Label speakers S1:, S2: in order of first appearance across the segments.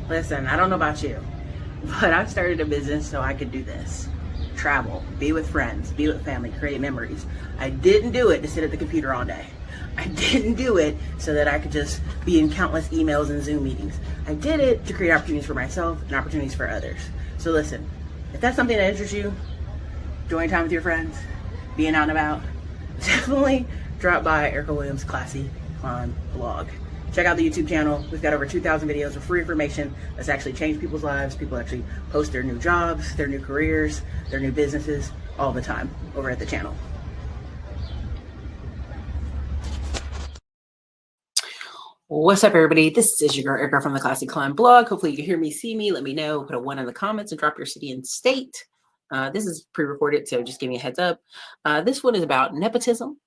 S1: Listen, I don't know about you, but I started a business so I could do this. Travel, be with friends, be with family, create memories. I didn't do it to sit at the computer all day. I didn't do it so that I could just be in countless emails and Zoom meetings. I did it to create opportunities for myself and opportunities for others. So listen, if that's something that interests you, enjoying time with your friends, being out and about, definitely drop by Erica Williams' Classy Climb blog. Check out the YouTube channel. We've got over 2,000 videos of free information that's actually changed people's lives. People actually post their new jobs, their new careers, their new businesses all the time over at the channel. What's up, everybody? This is your girl Erica from the Classy Climb blog. Hopefully you can hear me, see me. Let me know. Put a 1 in the comments and drop your city and state. This is pre-recorded, so just give me a heads up. This one is about nepotism,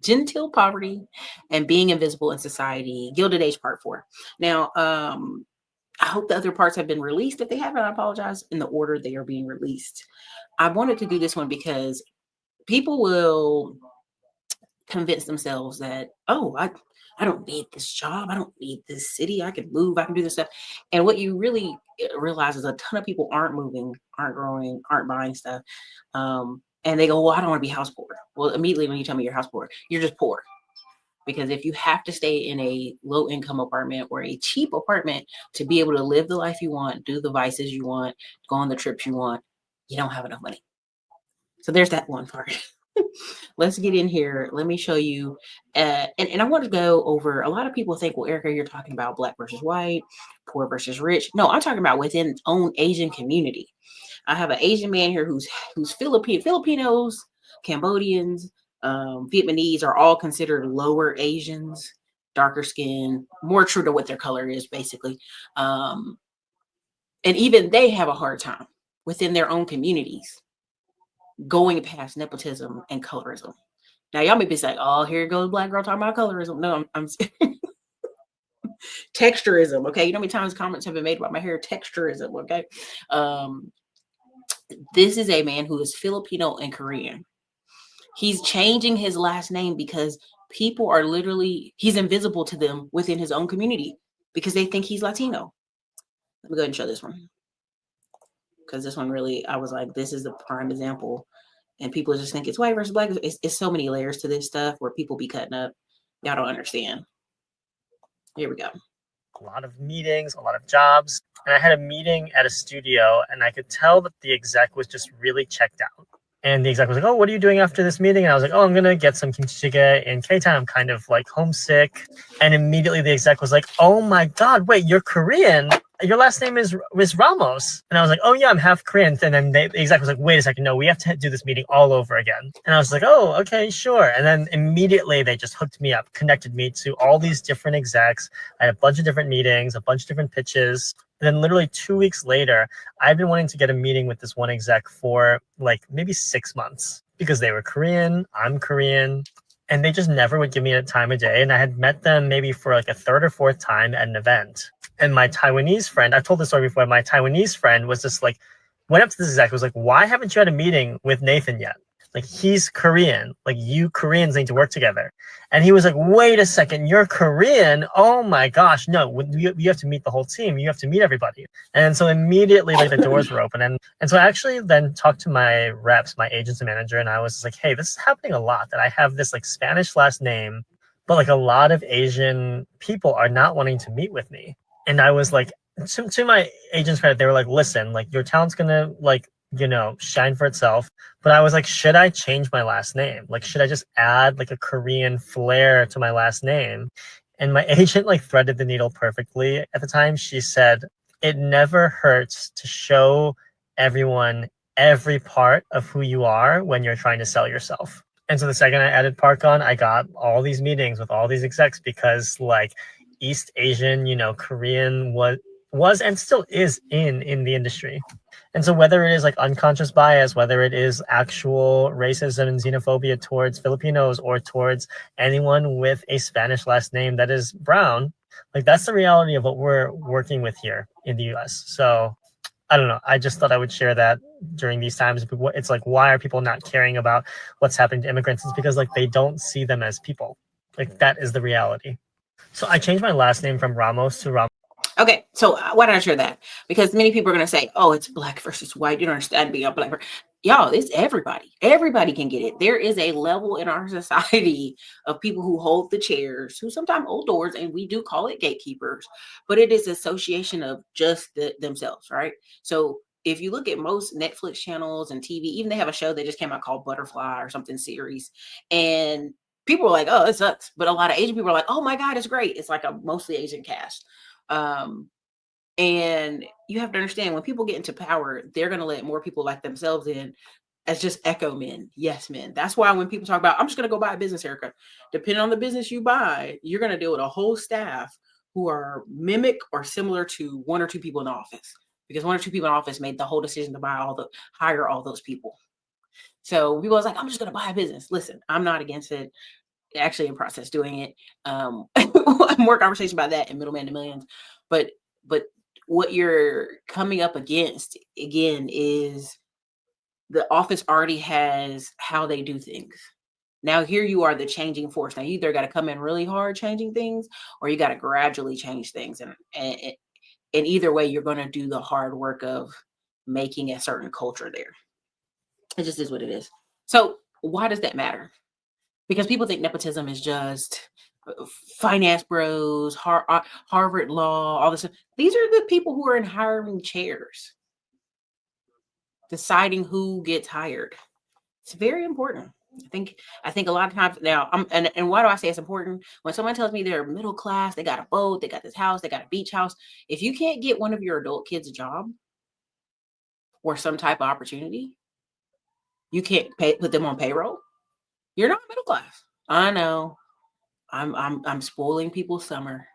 S1: genteel poverty, and being invisible in society. Gilded Age Part 4. Now, I hope the other parts have been released. If they haven't, I apologize. In the order they are being released. I wanted to do this one because people will convince themselves that, oh, I don't need this job. I don't need this city. I can move. I can do this stuff. And what you really realize is a ton of people aren't moving, aren't growing, aren't buying stuff. And they go, well, I don't want to be house poor. Well, immediately when you tell me you're house poor, you're just poor. Because if you have to stay in a low income apartment or a cheap apartment to be able to live the life you want, do the vices you want, go on the trips you want, you don't have enough money. So there's that one part. Let's get in here. Let me show you. And I want to go over, a lot of people think, well, Erica, you're talking about black versus white, poor versus rich. No, I'm talking about within its own Asian community. I have an Asian man here who's Filipinos, Cambodians, Vietnamese are all considered lower Asians, darker skin, more true to what their color is, basically. And even they have a hard time within their own communities going past nepotism and colorism. Now, y'all may be saying, oh, here goes black girl talking about colorism. No, I'm texturism, okay? You know how many times comments have been made about my hair? Texturism, okay? This is a man who is Filipino and Korean. He's changing his last name because people are literally, he's invisible to them within his own community because they think he's Latino. Let me go ahead and show this one. Because this one really, I was like, this is the prime example. And people just think it's white versus black. It's so many layers to this stuff where people be cutting up. Y'all don't understand. Here we go.
S2: A lot of meetings, a lot of jobs. And I had a meeting at a studio and I could tell that the exec was just really checked out. And the exec was like, oh, what are you doing after this meeting? And I was like, oh, I'm going to get some kimchi jjigae in K-Town. I'm kind of like homesick. And immediately the exec was like, oh my God, wait, you're Korean. Your last name is Ramos. And I was like, oh yeah, I'm half Korean. And then the exec was like, wait a second. No, we have to do this meeting all over again. And I was like, oh, okay, sure. And then immediately they just hooked me up, connected me to all these different execs. I had a bunch of different meetings, a bunch of different pitches. And then literally 2 weeks later, I've been wanting to get a meeting with this one exec for like maybe 6 months because they were Korean, I'm Korean, and they just never would give me a time of day. And I had met them maybe for like a third or fourth time at an event. And my Taiwanese friend, I've told this story before, my Taiwanese friend was just like, went up to this exec, was like, why haven't you had a meeting with Nathan yet? Like, he's Korean. Like, you Koreans need to work together. And he was like, wait a second, you're Korean? Oh my gosh, no, you have to meet the whole team. You have to meet everybody. And so immediately, like, the doors were open. And so I actually then talked to my reps, my agents and manager, and I was just like, hey, this is happening a lot, that I have this like Spanish last name, but like a lot of Asian people are not wanting to meet with me. And I was like, to my agent's credit, they were like, listen, like, your talent's gonna like, you know, shine for itself. But I was like, should I change my last name? Like, should I just add like a Korean flair to my last name? And my agent like threaded the needle perfectly. At the time, she said, it never hurts to show everyone every part of who you are when you're trying to sell yourself. And so the second I added Park on, I got all these meetings with all these execs because like East Asian, you know, Korean was and still is in the industry. And so whether it is like unconscious bias, whether it is actual racism and xenophobia towards Filipinos or towards anyone with a Spanish last name that is brown, like that's the reality of what we're working with here in the US. So I don't know. I just thought I would share that during these times. It's like, why are people not caring about what's happening to immigrants? It's because like they don't see them as people. Like that is the reality. So I changed my last name from Ramos to Ramos.
S1: Okay, so why did I share that? Because many people are going to say, "Oh, it's black versus white. You don't understand being a black person." Y'all, it's everybody. Everybody can get it. There is a level in our society of people who hold the chairs, who sometimes hold doors, and we do call it gatekeepers, but it is association of just themselves, right? So if you look at most Netflix channels and TV, even they have a show that just came out called Butterfly or something series, and people are like, "Oh, it sucks," but a lot of Asian people are like, "Oh my God, it's great." It's like a mostly Asian cast. Um, and you have to understand when people get into power, they're going to let more people like themselves in as just echo men, yes men. That's why when people talk about, I'm just going to go buy a business haircut, depending on the business you buy, you're going to deal with a whole staff who are mimic or similar to one or two people in the office, because one or two people in office made the whole decision to hire all those people. So people was like, I'm just going to buy a business. Listen, I'm not against it. Actually in process doing it. More conversation about that in Middleman to Millions. But what you're coming up against again is the office already has how they do things. Now here you are, the changing force. Now you either got to come in really hard changing things, or you got to gradually change things. And either way, you're going to do the hard work of making a certain culture there. It just is what it is. So why does that matter? Because people think nepotism is just finance bros, Harvard law, all this. These are the people who are in hiring chairs, deciding who gets hired. It's very important. I think a lot of times now, and why do I say it's important? When someone tells me they're middle class, they got a boat, they got this house, they got a beach house. If you can't get one of your adult kids a job or some type of opportunity, you can't put them on payroll. You're not middle class. I know. I'm spoiling people's summer.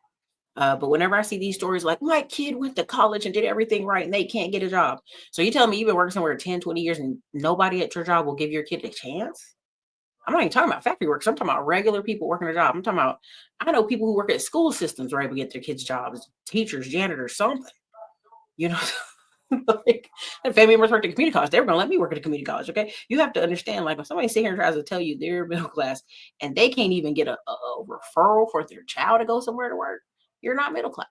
S1: But whenever I see these stories like my kid went to college and did everything right and they can't get a job. So you tell me you've been working somewhere 10, 20 years and nobody at your job will give your kid a chance? I'm not even talking about factory workers. I'm talking about regular people working a job. I'm talking about, I know people who work at school systems were able to get their kids jobs, teachers, janitors, something, you know. Like, and family members worked at community college. They were going to let me work at a community college. Okay. You have to understand, like, when somebody sits here and tries to tell you they're middle class and they can't even get a referral for their child to go somewhere to work, you're not middle class.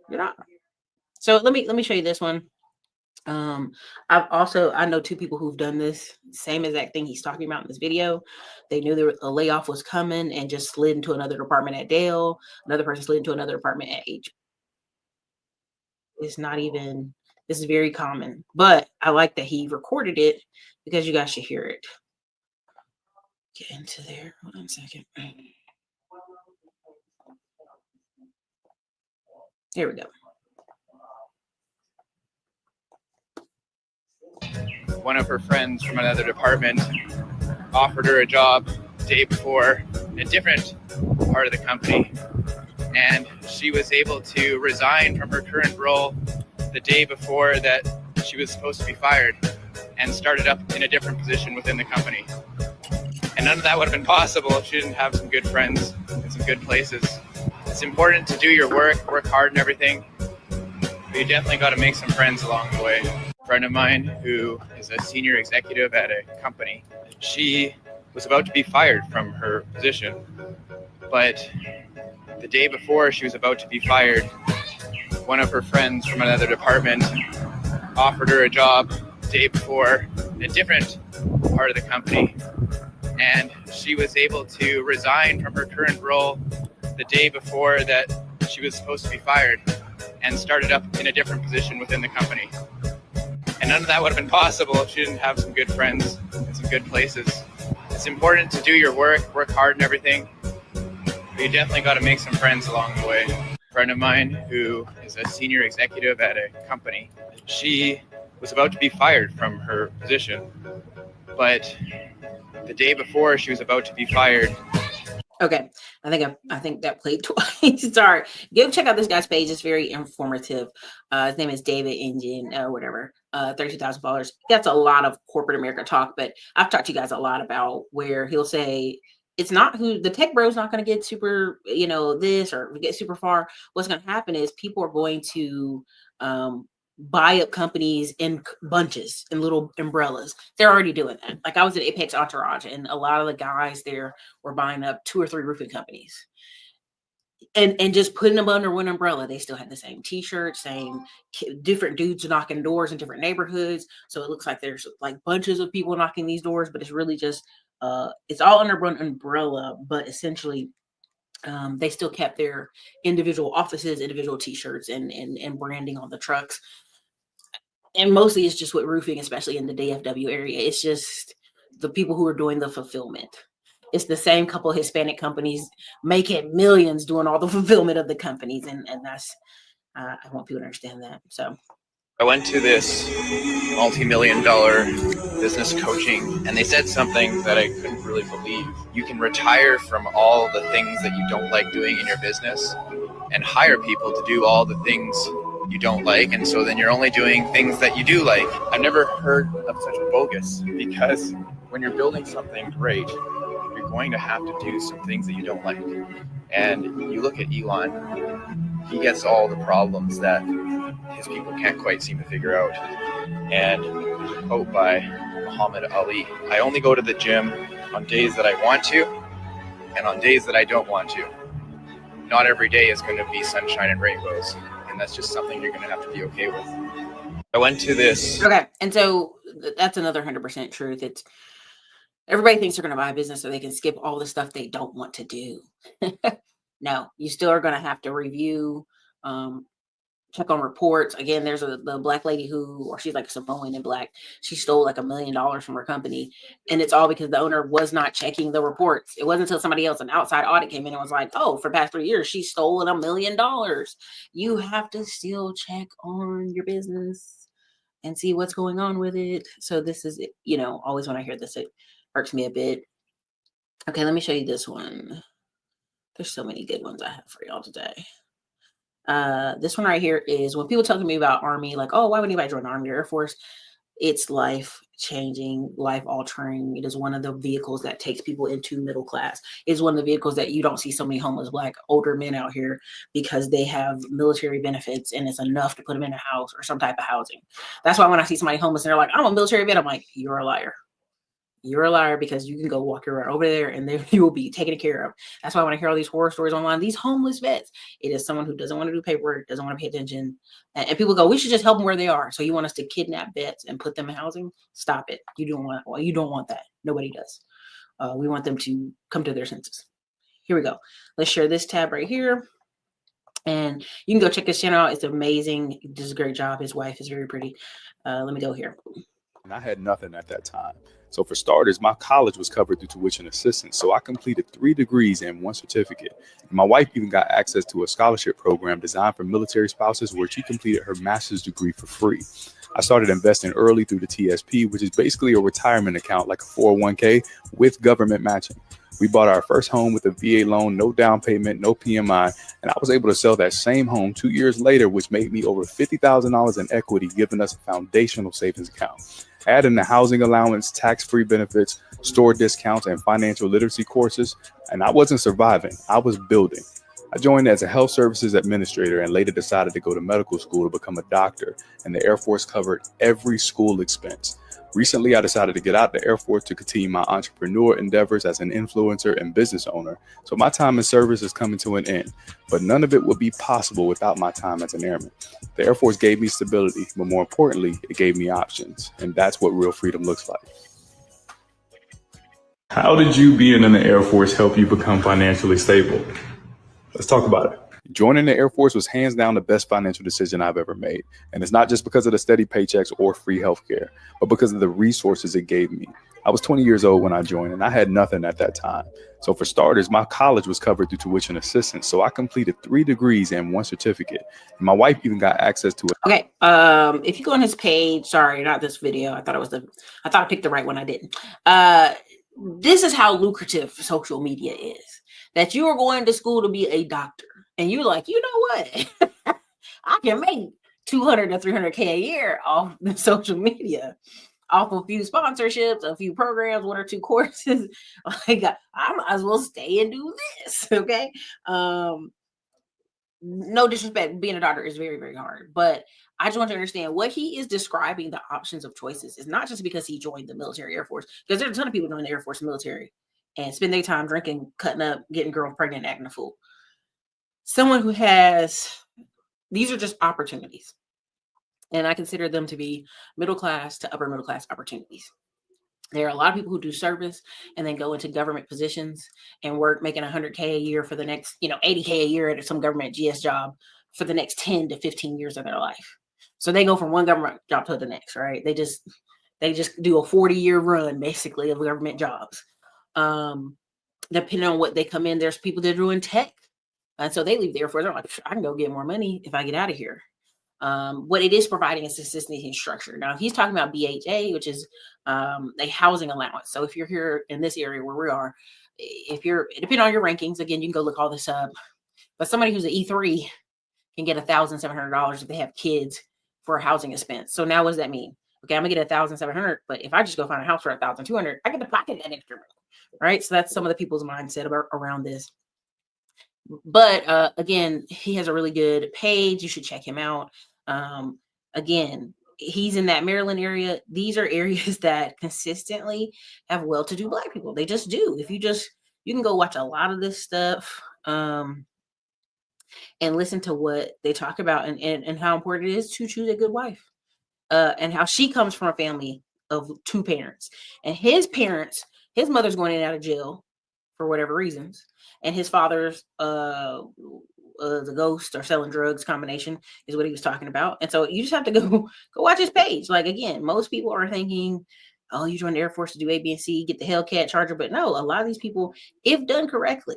S1: You're not. So let me show you this one. I know two people who've done this same exact thing he's talking about in this video. They knew there was a layoff was coming and just slid into another department at Dale. Another person slid into another department at H. It's not even, this is very common, but I like that he recorded it because you guys should hear it. Get into there. Hold on a second. Here we go.
S3: One of her friends from another department offered her a job the day before in a different part of the company, and she was able to resign from her current role the day before that she was supposed to be fired and started up in a different position within the company. And none of that would have been possible if she didn't have some good friends in some good places. It's important to do your work hard and everything, but you definitely got to make some friends along the way. A friend of mine who is a senior executive at a company, she was about to be fired from her position, but the day before she was about to be fired, one of her friends from another department offered her a job the day before in a different part of the company, and she was able to resign from her current role the day before that she was supposed to be fired and started up in a different position within the company. And none of that would have been possible if she didn't have some good friends in some good places. It's important to do your work hard and everything, but you definitely got to make some friends along the way. A friend of mine who is a senior executive at a company, she was about to be fired from her position, but the day before she was about to be fired.
S1: Okay, I think that played twice. Sorry. Go check out this guy's page. It's very informative. His name is David Engine, whatever. 32,000 followers. That's a lot of corporate America talk, but I've talked to you guys a lot about where he'll say it's not who the tech bro is not going to get super, this or get super far. What's going to happen is people are going to buy up companies in bunches and little umbrellas. They're already doing that. Like I was at Apex Entourage and a lot of the guys there were buying up 2 or 3 roofing companies. and just putting them under one umbrella. They still had the same t-shirts, same different dudes knocking doors in different neighborhoods. So it looks like there's like bunches of people knocking these doors, but it's really just it's all under one umbrella. But essentially, they still kept their individual offices, individual t-shirts, and branding on the trucks. And mostly it's just with roofing, especially in the DFW area. It's just the people who are doing the fulfillment. It's the same couple of Hispanic companies making millions doing all the fulfillment of the companies. And that's, I want people to understand that. So
S3: I went to this multi-million-dollar business coaching, and they said something that I couldn't really believe. You can retire from all the things that you don't like doing in your business and hire people to do all the things you don't like, and so then you're only doing things that you do like. I've never heard of such bogus, because when you're building something great, you're going to have to do some things that you don't like. And you look at Elon, he gets all the problems that his people can't quite seem to figure out. And there's a quote by Muhammad Ali: I only go to the gym on days that I want to and on days that I don't want to. Not every day is going to be sunshine and rainbows, and that's just something you're going to have to be okay with. I went to this.
S1: Okay, and so that's another 100% truth. It's everybody thinks they're going to buy a business so they can skip all the stuff they don't want to do. No, you still are going to have to review, check on reports. Again, there's the black lady or she's like Samoan in black. She stole like $1 million from her company. And it's all because the owner was not checking the reports. It wasn't until somebody else, an outside audit, came in and was like, oh, for the past 3 years, she's stolen $1 million. You have to still check on your business and see what's going on with it. So this is, always when I hear this, it hurts me a bit. Okay, let me show you this one. There's so many good ones I have for y'all today. This one right here is when people talk to me about Army, like, oh, why would anybody join the Army or Air Force? It's life-changing, life-altering. It is one of the vehicles that takes people into middle class. It's one of the vehicles that you don't see so many homeless black older men out here because they have military benefits and it's enough to put them in a house or some type of housing. That's why when I see somebody homeless and they're like, I'm a military vet, I'm like, you're a liar. You're a liar, because you can go walk your right over there and then you will be taken care of. That's why when I hear all these horror stories online, these homeless vets, it is someone who doesn't want to do paperwork, doesn't want to pay attention. And people go, we should just help them where they are. So you want us to kidnap vets and put them in housing? Stop it. You don't want that. Nobody does. We want them to come to their senses. Here we go. Let's share this tab right here. And you can go check his channel out. It's amazing. He does a great job. His wife is very pretty. Let me go here.
S4: And I had nothing at that time. So for starters, my college was covered through tuition assistance. So I completed 3 degrees and 1 certificate. And my wife even got access to a scholarship program designed for military spouses where she completed her master's degree for free. I started investing early through the TSP, which is basically a retirement account like a 401k with government matching. We bought our first home with a VA loan, no down payment, no PMI, and I was able to sell that same home 2 years later, which made me over $50,000 in equity, giving us a foundational savings account. Add in the housing allowance, tax-free benefits, store discounts, and financial literacy courses, and I wasn't surviving, I was building. I joined as a health services administrator and later decided to go to medical school to become a doctor, and the Air Force covered every school expense. Recently, I decided to get out the Air Force to continue my entrepreneur endeavors as an influencer and business owner. So my time in service is coming to an end, but none of it would be possible without my time as an airman. The Air Force gave me stability, but more importantly, it gave me options. And that's what real freedom looks like. How did you being in the Air Force help you become financially stable? Let's talk about it. Joining the Air Force was hands down the best financial decision I've ever made. And it's not just because of the steady paychecks or free healthcare, but because of the resources it gave me. I was 20 years old when I joined and I had nothing at that time. So for starters, my college was covered through tuition assistance. So I completed 3 degrees and 1 certificate. And my wife even got access to it.
S1: Okay. If you go on his page, sorry, not this video. I thought I picked the right one. I didn't. This is how lucrative social media is. That you are going to school to be a doctor. And you're like, you know what? I can make 200 to 300K a year off the social media, off a few sponsorships, a few programs, 1 or 2 courses. Like, I might as well stay and do this. Okay. No disrespect, being a doctor is very, very hard. But I just want to understand what he is describing the options of choices is not just because he joined the military Air Force, because there's a ton of people join the Air Force military and spend their time drinking, cutting up, getting girls pregnant, acting a fool. someone who has, these are just opportunities. And I consider them to be middle class to upper middle class opportunities. There are a lot of people who do service and then go into government positions and work making 100K a year for the next, 80K a year at some government GS job for the next 10 to 15 years of their life. So they go from one government job to the next, right? They just do a 40-year run basically of government jobs. Depending on what they come in, there's people that are doing tech. And so they leave the Air Force. They're like, I can go get more money if I get out of here. What it is providing is consistency and structure. Now, he's talking about BHA, which is a housing allowance. So if you're here in this area where we are, depending on your rankings, again, you can go look all this up. But somebody who's an E3 can get $1,700 if they have kids for a housing expense. So now what does that mean? Okay, I'm gonna get $1,700, but if I just go find a house for $1,200, I get to pocket that extra money, right? So that's some of the people's mindset around this. But again, he has a really good page. You should check him out. Again, he's in that Maryland area. These are areas that consistently have well-to-do Black people. They just do. You can go watch a lot of this stuff and listen to what they talk about and how important it is to choose a good wife. And how she comes from a family of two parents. And his mother's going in and out of jail for whatever reasons. And his father's the ghost or selling drugs combination is what he was talking about. And so you just have to go watch his page. Like, again, most people are thinking, oh, you join the Air Force to do A, B, and C, get the Hellcat Charger. But no, a lot of these people, if done correctly,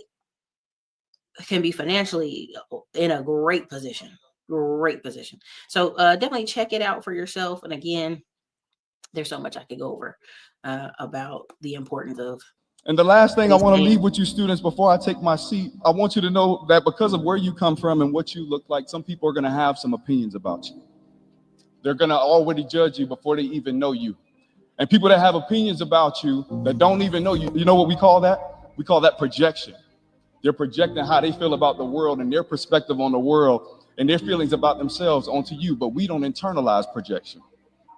S1: can be financially in a great position. So definitely check it out for yourself. And again, there's so much I could go over about the importance of.
S5: And the last thing I want to leave with you students before I take my seat, I want you to know that because of where you come from and what you look like, some people are going to have some opinions about you. They're going to already judge you before they even know you. And people that have opinions about you that don't even know you, you know what we call that? We call that projection. They're projecting how they feel about the world and their perspective on the world and their feelings about themselves onto you. But we don't internalize projection.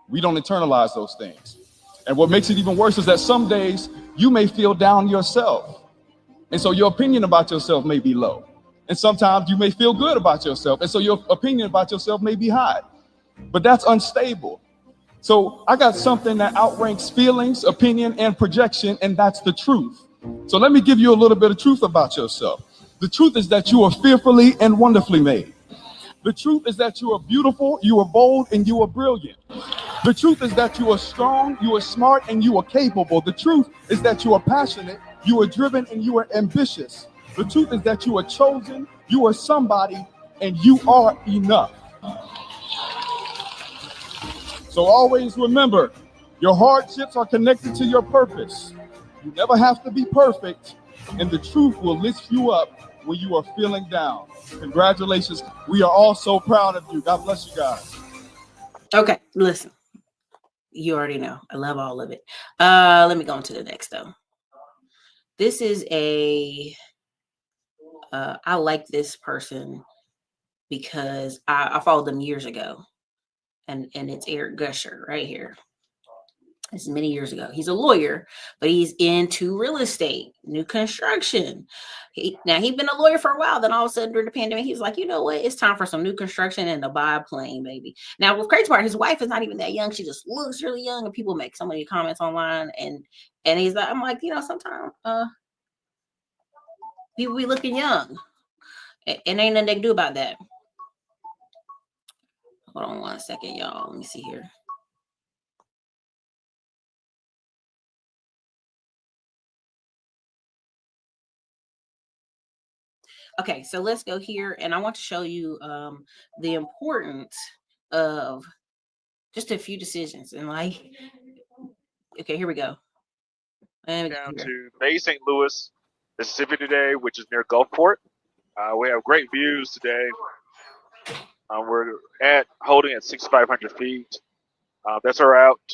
S5: We don't internalize those things. And what makes it even worse is that some days you may feel down yourself. And so your opinion about yourself may be low. And sometimes you may feel good about yourself. And so your opinion about yourself may be high. But that's unstable. So I got something that outranks feelings, opinion, and projection, and that's the truth. So let me give you a little bit of truth about yourself. The truth is that you are fearfully and wonderfully made. The truth is that you are beautiful, you are bold, and you are brilliant. The truth is that you are strong, you are smart, and you are capable. The truth is that you are passionate, you are driven, and you are ambitious. The truth is that you are chosen, you are somebody, and you are enough. So always remember, your hardships are connected to your purpose. You never have to be perfect, and the truth will lift you up when you are feeling down. Congratulations. We are all so proud of you. God bless you guys.
S1: Okay, listen. You already know. I love all of it. Let me go on to the next, though. This is I like this person because I followed them years ago. And it's Eric Gusher right here. This is many years ago. He's a lawyer, but he's into real estate, new construction. He'd been a lawyer for a while. Then all of a sudden during the pandemic, he was like, you know what? It's time for some new construction and to buy a plane, baby. Now, with crazy part, his wife is not even that young. She just looks really young, and people make so many comments online. And he's like, I'm like, sometimes people be looking young, and ain't nothing they can do about that. Hold on one second, y'all. Let me see here. Okay, so let's go here, and I want to show you the importance of just a few decisions. And okay, here we go.
S6: Down to Bay St. Louis, Mississippi today, which is near Gulfport. We have great views today. We're holding at 6,500 feet. That's our route.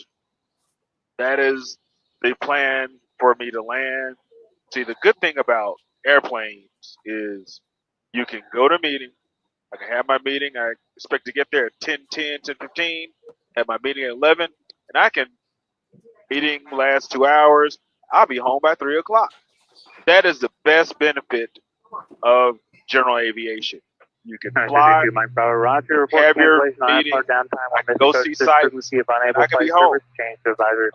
S6: That is the plan for me to land. See, the good thing about airplanes is you can go to a meeting. I can have my meeting. I expect to get there at 10:10, 10:15. Have my meeting at 11, and I can meeting lasts 2 hours. I'll be home by 3 o'clock. That is the best benefit of general aviation. You can fly,
S7: my brother Roger,
S6: have your meeting, I can go see sites, and I can be home.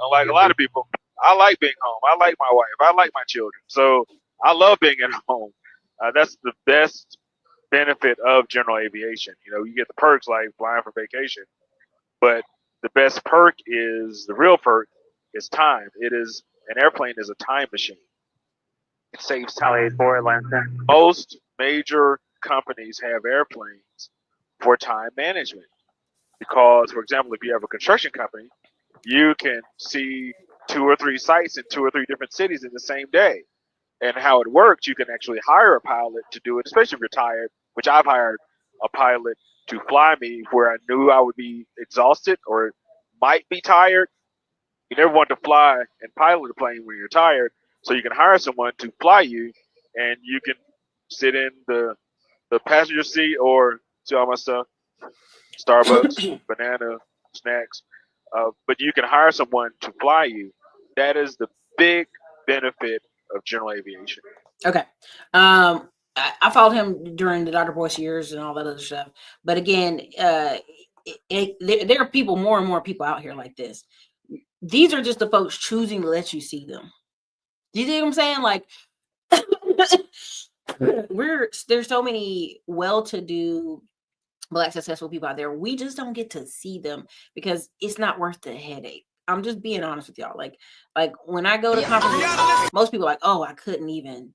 S6: Unlike a lot of people, I like being home. I like my wife. I like my children. So I love being at home. That's the best benefit of general aviation. You know, you get the perks like flying for vacation, but the best perk is, the real perk is time. An airplane is a time machine. It saves time. Most major companies have airplanes for time management because, for example, if you have a construction company, you can see 2 or 3 sites in 2 or 3 different cities in the same day. And how it works, you can actually hire a pilot to do it, especially if you're tired, which I've hired a pilot to fly me where I knew I would be exhausted or might be tired. You never want to fly and pilot a plane when you're tired, so you can hire someone to fly you, and you can sit in the passenger seat or see all my stuff, Starbucks, banana, snacks. But you can hire someone to fly you. That is the big benefit of general aviation.
S1: Okay. I followed him during the Dr. Boyce years and all that other stuff. But again, there are people, more and more people out here like this. These are just the folks choosing to let you see them. You see what I'm saying? Like, there's so many well-to-do Black successful people out there. We just don't get to see them because it's not worth the headache. I'm just being honest with y'all. Like when I go to conferences, most people are like, oh, I couldn't even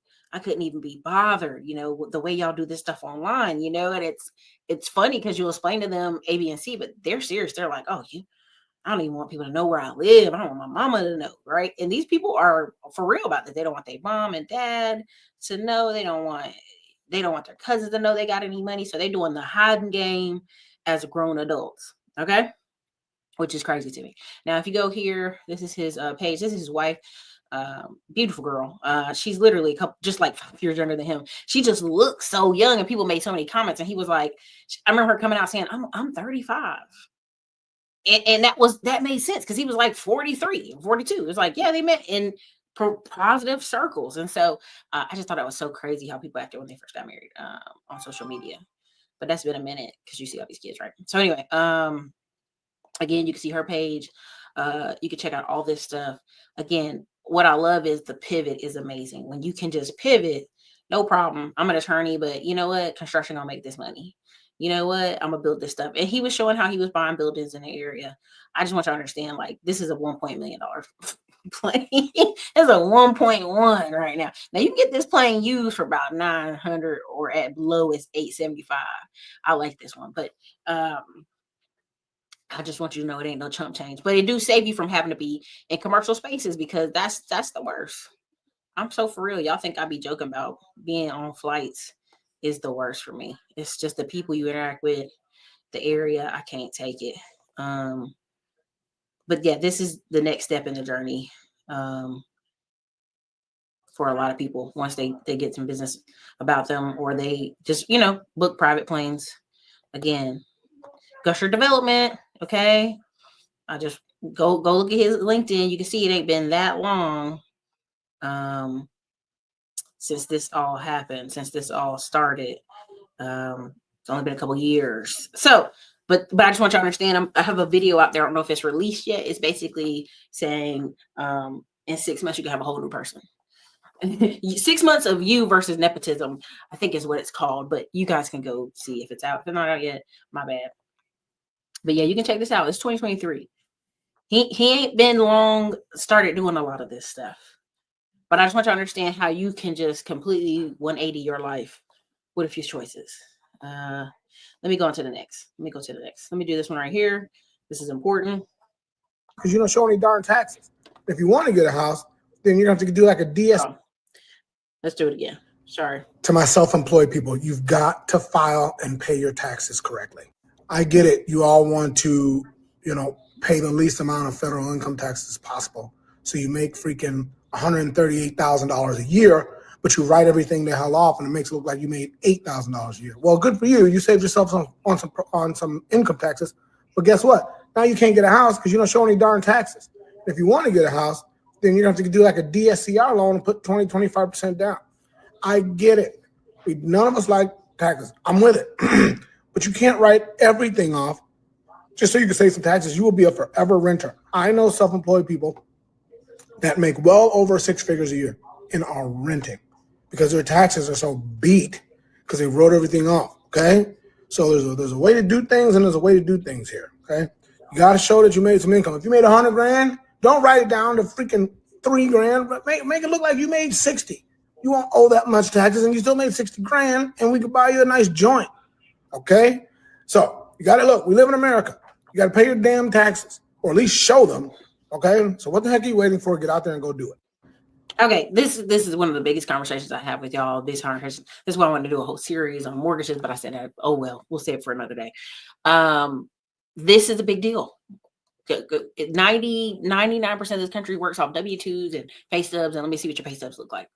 S1: be bothered, you know, the way y'all do this stuff online, you know. And it's funny because you'll explain to them A, B, and C, but they're serious. They're like, oh, I don't even want people to know where I live. I don't want my mama to know, right? And these people are for real about this. They don't want their mom and dad to know. They don't want their cousins to know they got any money. So they're doing the hiding game as grown adults, okay? Which is crazy to me. Now, if you go here, this is his page. This is his wife, beautiful girl. She's literally just like 5 years younger than him. She just looks so young, and people made so many comments. And he was like, I remember her coming out saying, I'm 35. And that made sense because he was like 43, 42. It was like, yeah, they met in positive circles. And so I just thought that was so crazy how people acted when they first got married on social media. But that's been a minute because you see all these kids, right? So anyway, again, you can see her page. You can check out all this stuff. Again, what I love is the pivot is amazing. When you can just pivot, no problem. I'm an attorney, but you know what? Construction gonna make this money. You know what? I'm gonna build this stuff. And he was showing how he was buying buildings in the area. I just want you to understand, like, this is a $1 million plane. It's a 1.1 right now. Now you can get this plane used for about 900 or at lowest 875. I like this one, but I just want you to know it ain't no chump change. But it do save you from having to be in commercial spaces because that's the worst. I'm so for real. Y'all think I be joking about being on flights is the worst for me. It's just the people you interact with, the area. I can't take it. But yeah, this is the next step in the journey for a lot of people once they get some business about them, or they just, you know, book private planes. Again, Gusher Development. Okay. I just go look at his LinkedIn. You can see it ain't been that long since this all happened, since this all started. It's only been a couple years. So, but I just want you to understand, I have a video out there. I don't know if it's released yet. It's basically saying in 6 months, you can have a whole new person. 6 months of you versus nepotism, I think is what it's called. But you guys can go see if it's out. If it's not out yet, my bad. But yeah, you can check this out. It's 2023. He ain't been long started doing a lot of this stuff. But I just want you to understand how you can just completely 180 your life with a few choices. Let me go on to the next. Let me do this one right here. This is important.
S8: Because you don't show any darn taxes. If you want to get a house, then you have to do like a DS.
S1: Oh, let's do it again. Sorry.
S8: To my self-employed people, you've got to file and pay your taxes correctly. I get it. You all want to, you know, pay the least amount of federal income taxes as possible. So you make freaking $138,000 a year, but you write everything the hell off and it makes it look like you made $8,000 a year. Well, good for you. You saved yourself on some income taxes. But guess what? Now you can't get a house because you don't show any darn taxes. If you want to get a house, then you have to do like a DSCR loan and put 20, 25% down. I get it. None of us like taxes. I'm with it. But you can't write everything off just so you can save some taxes. You will be a forever renter. I know self-employed people that make well over 6 figures a year and are renting because their taxes are so beat because they wrote everything off, okay? So there's a way to do things and there's a way to do things here, okay? You got to show that you made some income. If you made 100 grand, don't write it down to freaking 3 grand, but make it look like you made 60. You won't owe that much taxes and you still made 60 grand and we could buy you a nice joint, okay? So you got to look, we live in America. You got to pay your damn taxes or at least show them, okay? So what the heck are you waiting for? Get out there and go do it.
S1: Okay, this is one of the biggest conversations I have with y'all. This is why I wanted to do a whole series on mortgages, but I said, oh well, we'll save it for another day. This is a big deal. 99% of this country works off W-2s and pay stubs, and let me see what your pay stubs look like.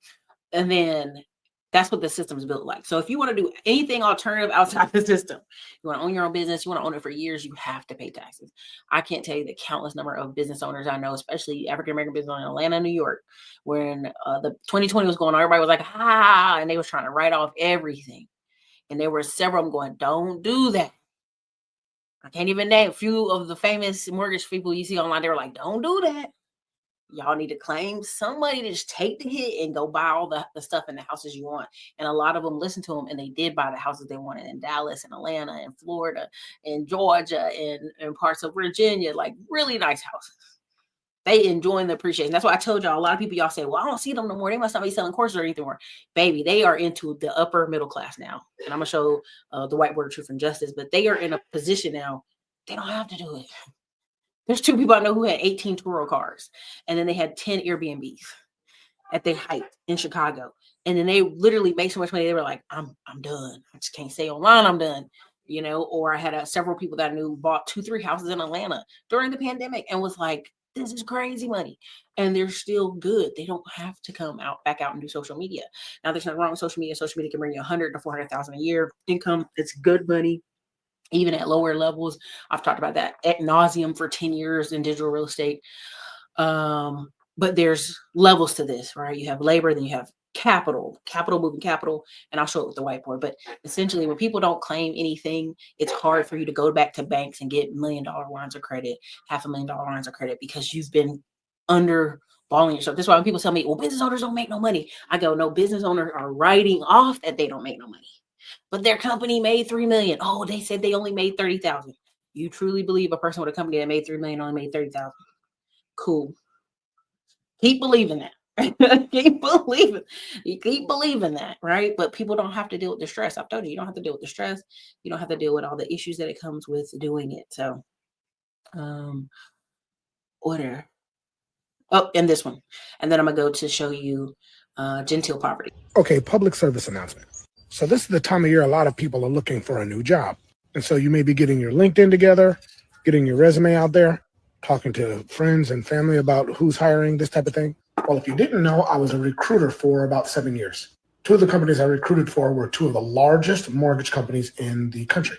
S1: And then that's what the system is built like. So if you want to do anything alternative outside the system, you want to own your own business, you want to own it for years, you have to pay taxes. I can't tell you the countless number of business owners I know, especially African-American business owners in Atlanta, New York, when the 2020 was going on, everybody was like, and they was trying to write off everything. And there were several of them going, don't do that. I can't even name a few of the famous mortgage people you see online. They were like, don't do that. Y'all need to claim somebody to just take the hit and go buy all the stuff in the houses you want. And a lot of them listened to them and they did buy the houses they wanted in Dallas and Atlanta and Florida and Georgia and parts of Virginia, like really nice houses. They enjoying the appreciation. That's why I told y'all, a lot of people, y'all say, well, I don't see them no more. They must not be selling courses or anything more. Baby, they are into the upper middle class now. And I'm going to show the whiteboard Truth and Justice, but they are in a position now, they don't have to do it. There's 2 people I know who had 18 Turo cars, and then they had 10 Airbnbs at their height in Chicago. And then they literally made so much money. They were like, I'm done. I just can't stay online. I'm done. You know, or I had several people that I knew bought 2-3 houses in Atlanta during the pandemic and was like, this is crazy money. And they're still good. They don't have to come back out and do social media. Now, there's nothing wrong with social media. Social media can bring you 100 to 400,000 a year income. It's good money. Even at lower levels. I've talked about that ad nauseum for 10 years in digital real estate. But there's levels to this, right? You have labor, then you have capital moving capital, and I'll show it with the whiteboard. But essentially, when people don't claim anything, it's hard for you to go back to banks and get $1 million lines of credit, $500,000 lines of credit, because you've been underballing yourself. That's why when people tell me, well, business owners don't make no money, I go, no, business owners are writing off that they don't make no money. But their company made $3 million. Oh, they said they only made 30,000. You truly believe a person with a company that made $3 million only made 30,000? Cool. Keep believing that. keep believing that, right? But people don't have to deal with the stress. I've told you, you don't have to deal with the stress. You don't have to deal with all the issues that it comes with doing it. So, order. Oh, and this one. And then I'm going to go to show you Genteel poverty.
S8: Okay, public service announcement. So this is the time of year a lot of people are looking for a new job. And so you may be getting your LinkedIn together, getting your resume out there, talking to friends and family about who's hiring, this type of thing. Well, if you didn't know, I was a recruiter for about 7 years. 2 of the companies I recruited for were 2 of the largest mortgage companies in the country.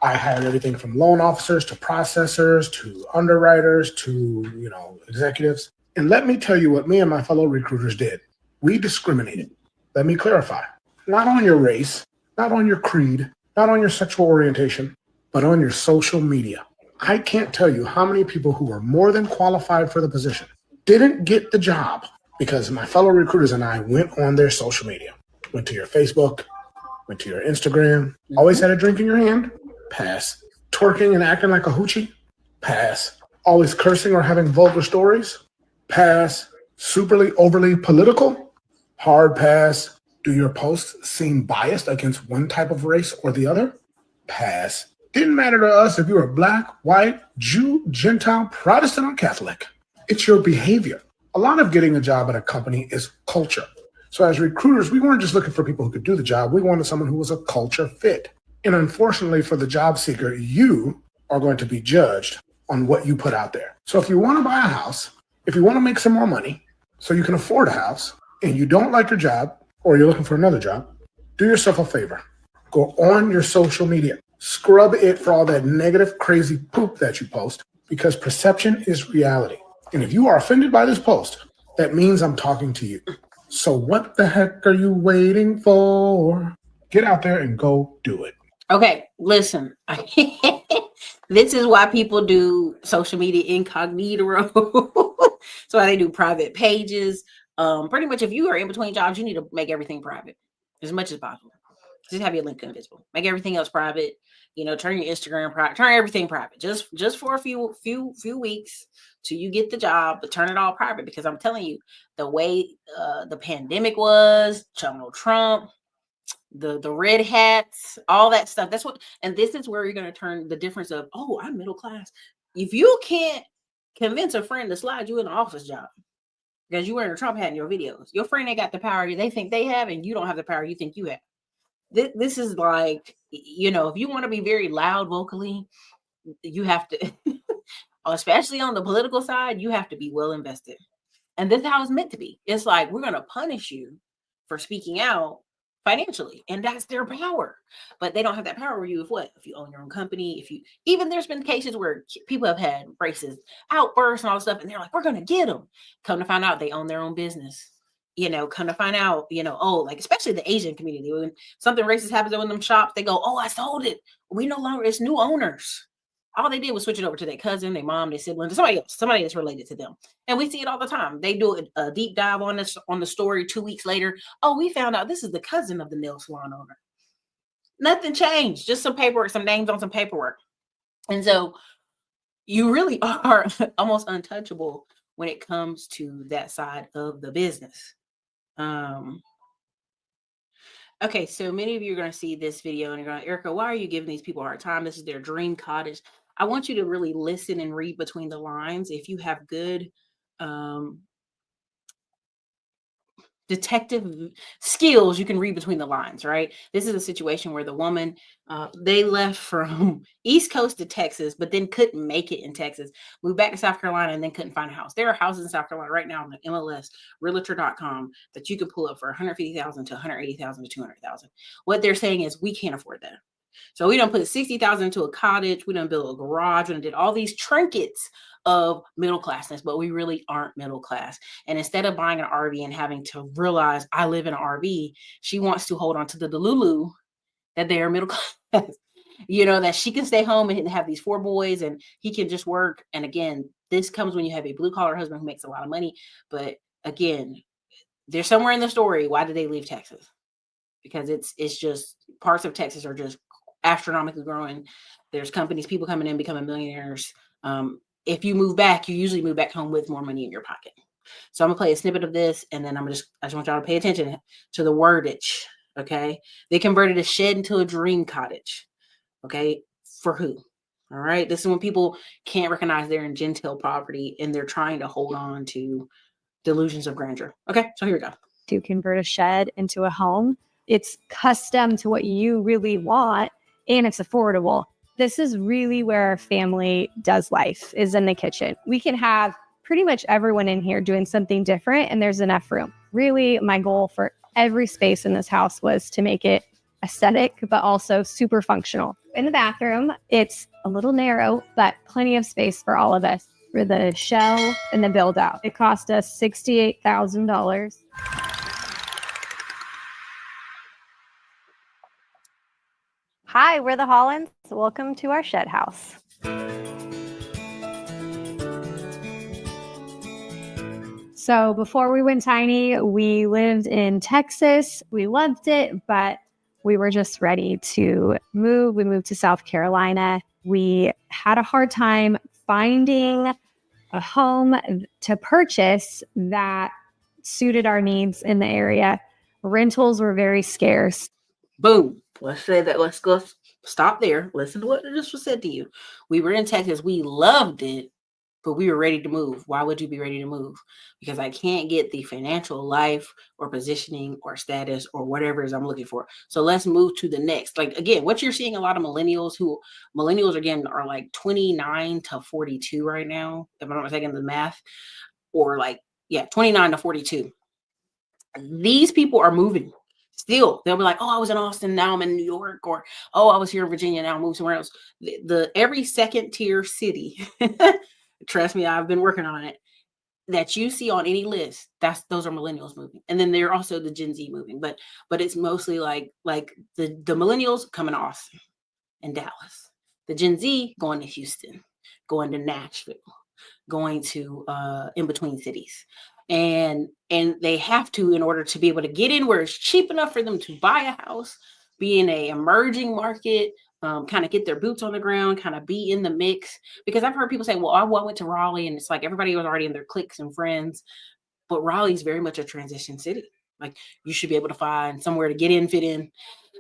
S8: I hired everything from loan officers to processors to underwriters to, executives. And let me tell you what me and my fellow recruiters did. We discriminated. Let me clarify. Not on your race, not on your creed, not on your sexual orientation, but on your social media. I can't tell you how many people who were more than qualified for the position didn't get the job because my fellow recruiters and I went on their social media. Went to your Facebook, went to your Instagram, always had a drink in your hand, pass. Twerking and acting like a hoochie, pass. Always cursing or having vulgar stories, pass. Superly overly political, hard pass. Do your posts seem biased against one type of race or the other? Pass. Didn't matter to us if you were black, white, Jew, Gentile, Protestant, or Catholic. It's your behavior. A lot of getting a job at a company is culture. So as recruiters, we weren't just looking for people who could do the job. We wanted someone who was a culture fit. And unfortunately for the job seeker, you are going to be judged on what you put out there. So if you want to buy a house, if you want to make some more money so you can afford a house, and you don't like your job, or you're looking for another job, do yourself a favor. Go on your social media. Scrub it for all that negative, crazy poop that you post, because perception is reality. And if you are offended by this post, that means I'm talking to you. So what the heck are you waiting for? Get out there and go do it.
S1: Okay, listen. This is why people do social media incognito. So why they do private pages. Pretty much if you are in between jobs, you need to make everything private as much as possible. Just have your link invisible. Make everything else private. You know, turn your Instagram private. Turn everything private. Just for a few weeks till you get the job, but turn it all private, because I'm telling you, the way the pandemic was, Donald Trump, the red hats, all that stuff. That's what, and this is where you're going to turn the difference of, oh, I'm middle class. If you can't convince a friend to slide you in an office job because you're wearing a Trump hat in your videos, your friend ain't got the power they think they have, and you don't have the power you think you have. This is like, you know, if you want to be very loud vocally, you have to, especially on the political side, you have to be well invested. And this is how it's meant to be. It's like, we're going to punish you for speaking out financially, and that's their power. But they don't have that power over you if what? If you own your own company, if you, even there's been cases where people have had racist outbursts and all this stuff, and they're like, we're going to get them. Come to find out they own their own business. You know, come to find out, you know, oh, like especially the Asian community, when something racist happens in them shops, they go, oh, I sold it. We no longer, it's new owners. All they did was switch it over to their cousin, their mom, their sibling, somebody else, somebody that's related to them. And we see it all the time. They do a deep dive on this, on the story 2 weeks later. Oh, we found out this is the cousin of the nail salon owner. Nothing changed, just some paperwork, some names on some paperwork. And so you really are almost untouchable when it comes to that side of the business. Okay, so many of you are going to see this video and you're going, Erica, why are you giving these people a hard time? This is their dream cottage. I want you to really listen and read between the lines. If you have good detective skills, you can read between the lines, right? This is a situation where the woman, they left from East Coast to Texas, but then couldn't make it in Texas, moved back to South Carolina, and then couldn't find a house. There are houses in South Carolina right now on the MLS, realtor.com, that you can pull up for $150,000 to $180,000 to $200,000. What they're saying is, we can't afford that. So we don't put $60,000 into a cottage. We don't build a garage. We done did all these trinkets of middle classness, but we really aren't middle class. And instead of buying an RV and having to realize I live in an RV, she wants to hold on to the delulu that they are middle class. You know, that she can stay home and have these 4 boys and he can just work. And again, this comes when you have a blue collar husband who makes a lot of money. But again, there's somewhere in the story, why did they leave Texas? Because it's just, parts of Texas are just astronomically growing. There's companies, people coming in, becoming millionaires. If you move back, you usually move back home with more money in your pocket. So I'm gonna play a snippet of this, and then I just want y'all to pay attention to the wordage. Okay, they converted a shed into a dream cottage. Okay, for who? All right, this is when people can't recognize they're in Genteel property and they're trying to hold on to delusions of grandeur. Okay, so here we go.
S7: To convert a shed into a home, it's custom to what you really want, and it's affordable. This is really where our family does life, is in the kitchen. We can have pretty much everyone in here doing something different, and there's enough room. Really, my goal for every space in this house was to make it aesthetic, but also super functional. In the bathroom, it's a little narrow, but plenty of space for all of us for the shell and the build out. It cost us $68,000. Hi, we're the Hollands. Welcome to our shed house. So before we went tiny, we lived in Texas. We loved it, but we were just ready to move. We moved to South Carolina. We had a hard time finding a home to purchase that suited our needs in the area. Rentals were very scarce.
S1: Boom. Let's say that. Let's go stop there. Listen to what just was said to you. We were in Texas. We loved it, but we were ready to move. Why would you be ready to move? Because I can't get the financial life or positioning or status or whatever it is I'm looking for. So let's move to the next. Like, again, what you're seeing a lot of millennials again are like 29 to 42 right now, if I'm not mistaken the math, or like, 29 to 42. These people are moving. Still, they'll be like, oh, I was in Austin, now I'm in New York, or oh, I was here in Virginia, now I moved somewhere else. The every second tier city, trust me, I've been working on it. that you see on any list, those are millennials moving. And then they're also the Gen Z moving, but it's mostly like the millennials coming to Austin and Dallas, the Gen Z going to Houston, going to Nashville, going to in between cities. And they have to, in order to be able to get in where it's cheap enough for them to buy a house, be in a emerging market, kind of get their boots on the ground, kind of be in the mix. Because I've heard people say, well, I went to Raleigh and it's like everybody was already in their cliques and friends, but Raleigh's very much a transition city. Like you should be able to find somewhere to get in, fit in.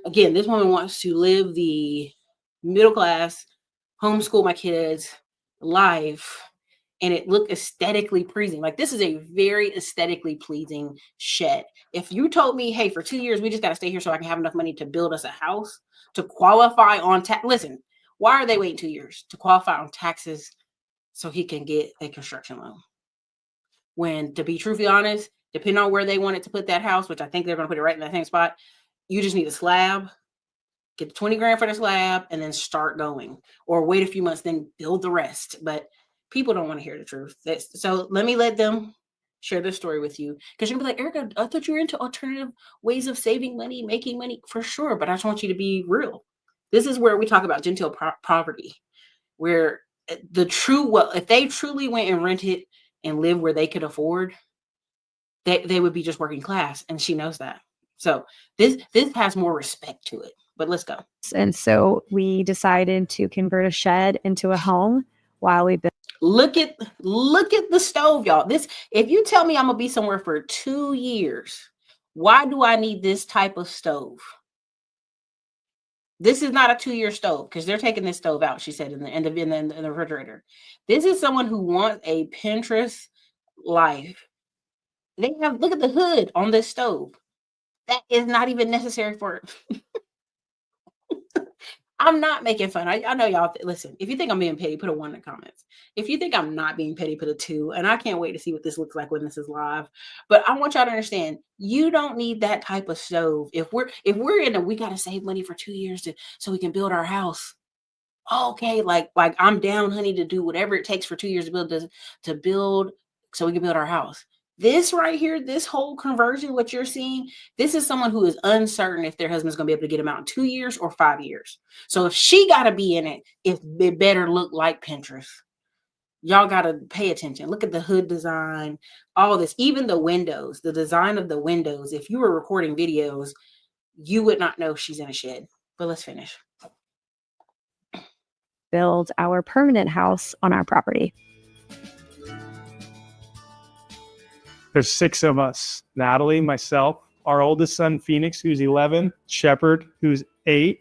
S1: Again, this woman wants to live the middle class, homeschool my kids life, and it looked aesthetically pleasing. Like this is a very aesthetically pleasing shed. If you told me, hey, for 2 years, we just got to stay here so I can have enough money to build us a house, to qualify on tax. Listen, why are they waiting 2 years to qualify on taxes so he can get a construction loan? When, to be truthfully honest, depending on where they wanted to put that house, which I think they're going to put it right in that same spot, you just need a slab, get the 20 grand for the slab, and then start going, or wait a few months, then build the rest. But people don't want to hear the truth. So let them share this story with you, because you're gonna be like, Erica, I thought you were into alternative ways of saving money, making money. For sure, but I just want you to be real. This is where we talk about genteel poverty, where if they truly went and rented and lived where they could afford, they would be just working class, and she knows that. So this has more respect to it. But let's go.
S7: And so we decided to convert a shed into a home while we built.
S1: Look at the stove, y'all. If you tell me I'm gonna be somewhere for 2 years, why do I need this type of stove? This is not a 2-year stove, because they're taking this stove out, she said, in the refrigerator. This is someone who wants a Pinterest life. Look at the hood on this stove. That is not even necessary for it. I'm not making fun. I know y'all. Listen, if you think I'm being petty, put a 1 in the comments. If you think I'm not being petty, put a 2. And I can't wait to see what this looks like when this is live. But I want y'all to understand, you don't need that type of stove. If we're we got to save money for 2 years so we can build our house. Okay, like I'm down, honey, to do whatever it takes for 2 years to build so we can build our house. This right here, this whole conversion, what you're seeing, this is someone who is uncertain if their husband's going to be able to get them out in 2 years or 5 years. So if she got to be in it, it better look like Pinterest. Y'all got to pay attention. Look at the hood design, all this, even the windows, the design of the windows. If you were recording videos, you would not know she's in a shed. But let's finish.
S7: Build our permanent house on our property.
S9: There's 6 of us: Natalie, myself, our oldest son, Phoenix, who's 11, Shepherd, who's 8,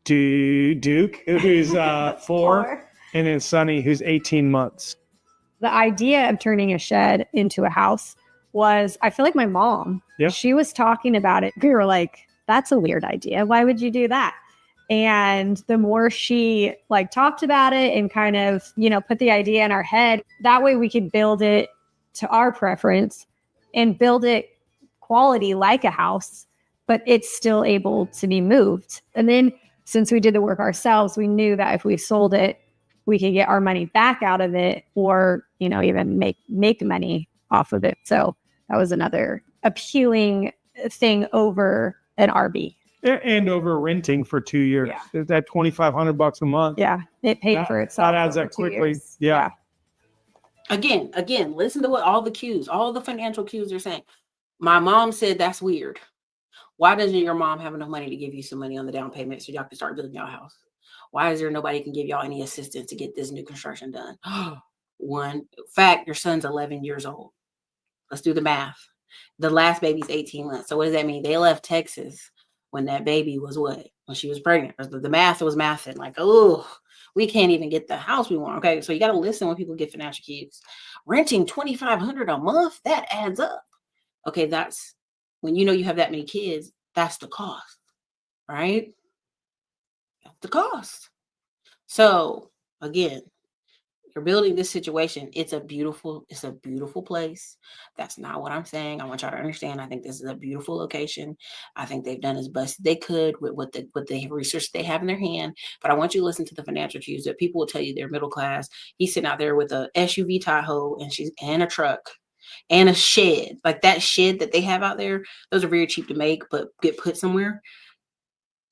S9: Duke, who's 4, and then Sonny, who's 18 months.
S7: The idea of turning a shed into a house was, I feel like my mom, she was talking about it. We were like, that's a weird idea. Why would you do that? And the more she talked about it and kind of, put the idea in our head, that way we could build it to our preference and build it quality like a house, but it's still able to be moved. And then since we did the work ourselves, we knew that if we sold it, we could get our money back out of it, or, even make money off of it. So that was another appealing thing over an RV.
S9: And over renting for 2 years. Yeah. That $2,500 a month.
S7: Yeah, it paid for itself.
S9: That adds up quickly. Yeah.
S1: Again, listen to what all the financial cues are saying. My mom said that's weird. Why doesn't your mom have enough money to give you some money on the down payment so y'all can start building your house? Why is there nobody can give y'all any assistance to get this new construction done? One fact, your son's 11 years old. Let's do the math. The last baby's 18 months. So what does that mean? They left Texas when that baby was what? When she was pregnant. The math was mathing. We can't even get the house we want. Okay, so you got to listen when people get financial cues. Renting $2,500 a month, that adds up. Okay, that's when you have that many kids. That's the cost, right? That's the cost. So again, You're building this situation. It's a beautiful place. That's not what I'm saying. I want y'all to understand. I think this is a beautiful location. I think they've done as best they could with the research they have in their hand. But I want you to listen to the financial cues that people will tell you they're middle class. He's sitting out there with a SUV Tahoe and a truck and a shed. Like that shed that they have out there, those are very cheap to make, but get put somewhere.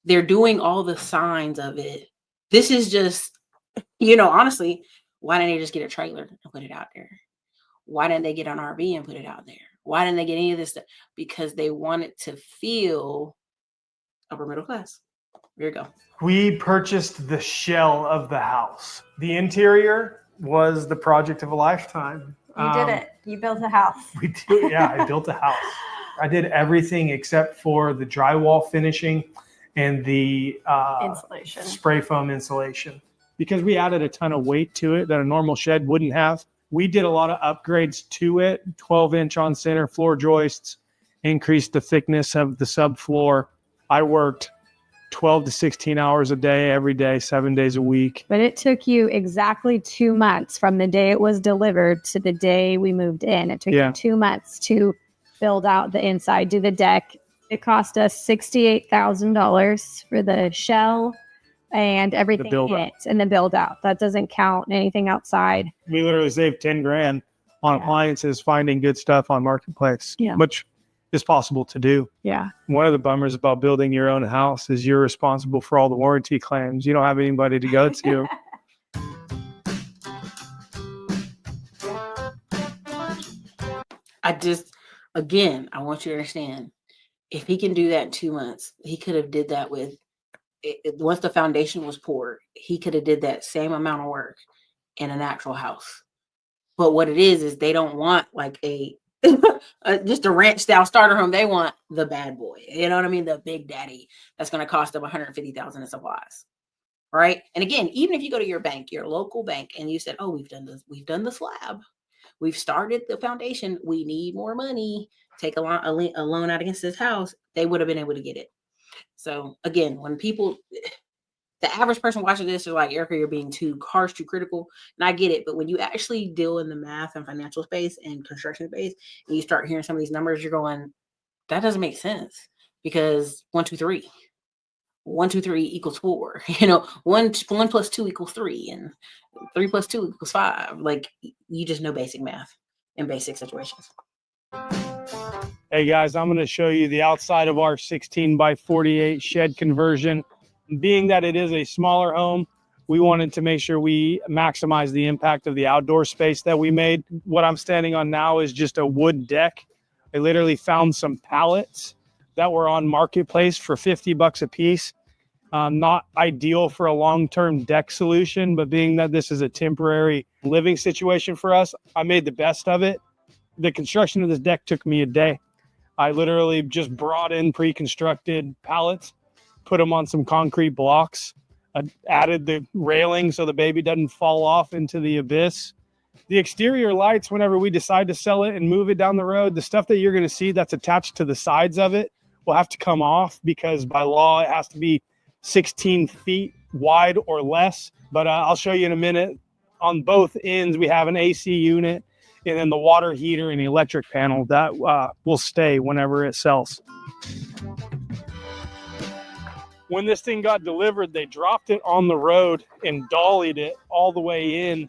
S1: They're doing all the signs of it. This is just, honestly, why didn't they just get a trailer and put it out there? Why didn't they get an RV and put it out there? Why didn't they get any of this stuff? Because they wanted to feel upper middle class. Here you go.
S9: We purchased the shell of the house. The interior was the project of a lifetime.
S7: You did it. You built a house.
S9: I built a house. I did everything except for the drywall finishing and the
S7: Insulation.
S9: Spray foam insulation. Because we added a ton of weight to it that a normal shed wouldn't have. We did a lot of upgrades to it, 12-inch on center floor joists, increased the thickness of the subfloor. I worked 12 to 16 hours a day, every day, 7 days a week.
S7: But it took you exactly 2 months from the day it was delivered to the day we moved in. It took you 2 months to build out the inside, do the deck. It cost us $68,000 for the shell and everything in it and the build out. That doesn't count anything outside.
S9: We literally saved 10 grand on appliances, finding good stuff on Marketplace, which is possible to do.
S7: Yeah.
S9: One of the bummers about building your own house is you're responsible for all the warranty claims. You don't have anybody to go to.
S1: I want you to understand, if he can do that in 2 months, he could have did that with, once the foundation was poured, he could have did that same amount of work in an actual house. But what it is they don't want like just a ranch style starter home. They want the bad boy. You know what I mean? The big daddy that's going to cost them $150,000 in supplies. Right. And again, even if you go to your bank, your local bank, and you said, oh, we've done the slab. We've started the foundation. We need more money. Take a loan out against this house. They would have been able to get it. So again, when people, the average person watching this is like, Erica, you're being too harsh, too critical. And I get it. But when you actually deal in the math and financial space and construction space, and you start hearing some of these numbers, you're going, that doesn't make sense. Because 1, 2, 3. 1, 2, 3 equals 4. 1 plus 2 equals 3. And 3 plus 2 equals 5. Like, you just know basic math in basic situations.
S9: Hey guys, I'm going to show you the outside of our 16 by 48 shed conversion. Being that it is a smaller home, we wanted to make sure we maximize the impact of the outdoor space that we made. What I'm standing on now is just a wood deck. I literally found some pallets that were on Marketplace for $50 a piece. Not ideal for a long-term deck solution, but being that this is a temporary living situation for us, I made the best of it. The construction of this deck took me a day. I literally just brought in pre-constructed pallets, put them on some concrete blocks, added the railing so the baby doesn't fall off into the abyss. The exterior lights, whenever we decide to sell it and move it down the road, the stuff that you're going to see that's attached to the sides of it will have to come off because by law it has to be 16 feet wide or less. But I'll show you in a minute. On both ends, we have an AC unit and then the water heater and the electric panel that will stay whenever it sells. When this thing got delivered, they dropped it on the road and dollied it all the way in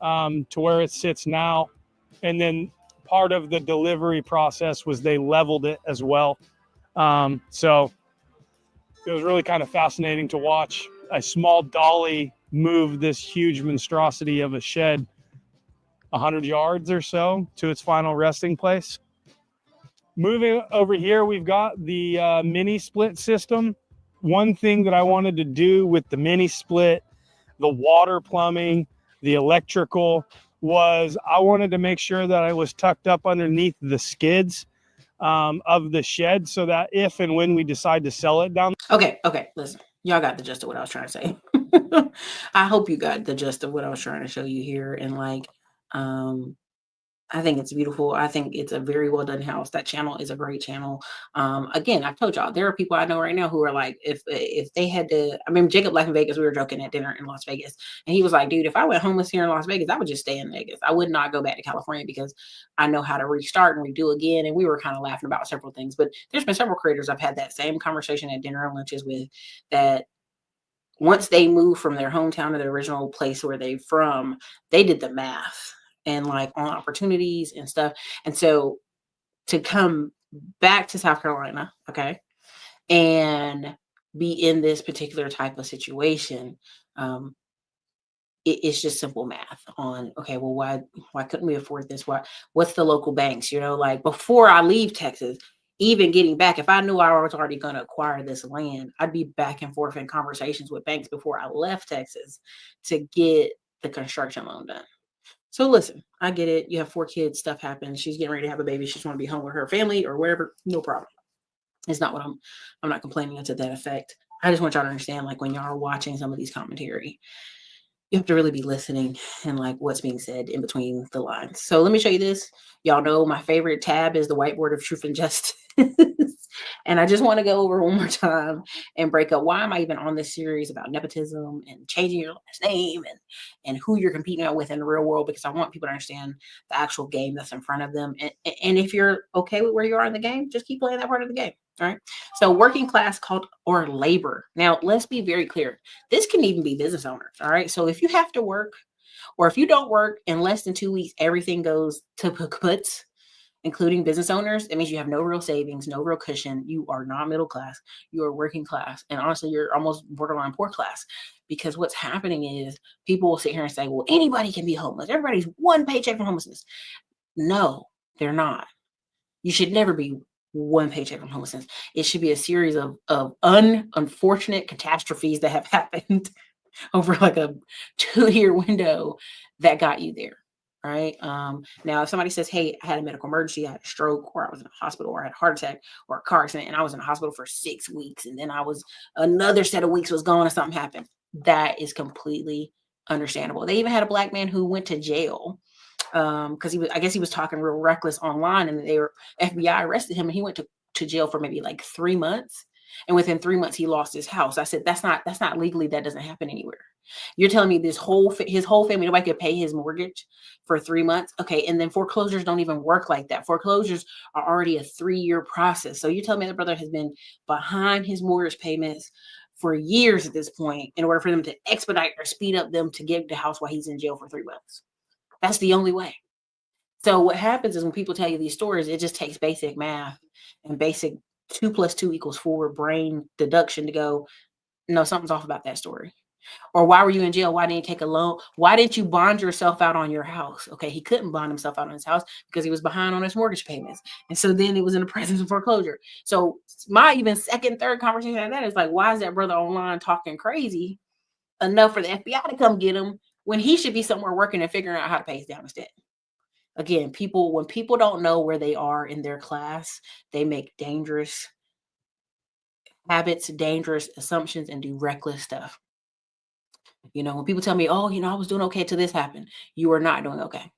S9: to where it sits now. And then part of the delivery process was they leveled it as well. So it was really kind of fascinating to watch a small dolly move this huge monstrosity of a shed 100 yards or so to its final resting place. Moving over here, we've got the mini split system. One thing that I wanted to do with the mini split, the water plumbing, the electrical, was I wanted to make sure that I was tucked up underneath the skids of the shed so that if and when we decide to sell it down.
S1: Okay, listen. Y'all got the gist of what I was trying to say. I hope you got the gist of what I was trying to show you here. And like, I think it's beautiful. I think it's a very well done house. That channel is a great channel. Again, I've told y'all there are people I know right now who are like, if they had to, I mean, Jacob left in Vegas. We were joking at dinner in Las Vegas, and he was like, "Dude, if I went homeless here in Las Vegas, I would just stay in Vegas. I would not go back to California because I know how to restart and redo again." And we were kind of laughing about several things, but there's been several creators I've had that same conversation at dinner and lunches with, that once they moved from their hometown to their original place where they're from, they did the math and like on opportunities and stuff. And so to come back to South Carolina, okay, and be in this particular type of situation, it's just simple math on, okay, well, why couldn't we afford this? What's the local banks? Like before I leave Texas, even getting back, if I knew I was already going to acquire this land, I'd be back and forth in conversations with banks before I left Texas to get the construction loan done. So listen, I get it. You have 4 kids, stuff happens. She's getting ready to have a baby. She just want to be home with her family or wherever. No problem. It's not what I'm not complaining to that effect. I just want y'all to understand, like when y'all are watching some of these commentary, you have to really be listening and like what's being said in between the lines. So let me show you this. Y'all know my favorite tab is the whiteboard of truth and justice. And I just want to go over one more time and break up why am I even on this series about nepotism and changing your last name and who you're competing out with in the real world, because I want people to understand the actual game that's in front of them. And if you're okay with where you are in the game, just keep playing that part of the game. All right. So working class called or labor. Now, let's be very clear. This can even be business owners. All right. So if you have to work, or if you don't work in less than 2 weeks, everything goes to puts, including business owners. It means you have no real savings, no real cushion. You are not middle class. You are working class. And honestly, you're almost borderline poor class, because what's happening is people will sit here and say, well, anybody can be homeless. Everybody's one paycheck from homelessness. No, they're not. You should never be one paycheck from homelessness. It should be a series of unfortunate catastrophes that have happened over like a 2-year window that got you there. Right. Now, if somebody says, hey, I had a medical emergency, I had a stroke, or I was in a hospital, or I had a heart attack or a car accident, and I was in the hospital for 6 weeks, and then I was another set of weeks was gone and something happened, that is completely understandable. They even had a Black man who went to jail because I guess he was talking real reckless online, and FBI arrested him, and he went to jail for maybe like 3 months. And within 3 months, he lost his house. I said, that's not legally, that doesn't happen anywhere. You're telling me his whole family, nobody could pay his mortgage for 3 months. Okay. And then foreclosures don't even work like that. Foreclosures are already a 3-year process. So you're telling me the brother has been behind his mortgage payments for years at this point in order for them to expedite or speed up them to get the house while he's in jail for 3 months. That's the only way. So what happens is when people tell you these stories, it just takes basic math and basic 2 + 2 = 4 brain deduction to go, no, something's off about that story. Or why were you in jail? Why didn't you take a loan? Why didn't you bond yourself out on your house? Okay, he couldn't bond himself out on his house because he was behind on his mortgage payments. And so then it was in the presence of foreclosure. So my even second, third conversation like that is like, why is that brother online talking crazy enough for the FBI to come get him when he should be somewhere working and figuring out how to pay his down his debt? Again, when people don't know where they are in their class, they make dangerous habits, dangerous assumptions, and do reckless stuff. When people tell me, oh, I was doing okay till this happened, you are not doing okay.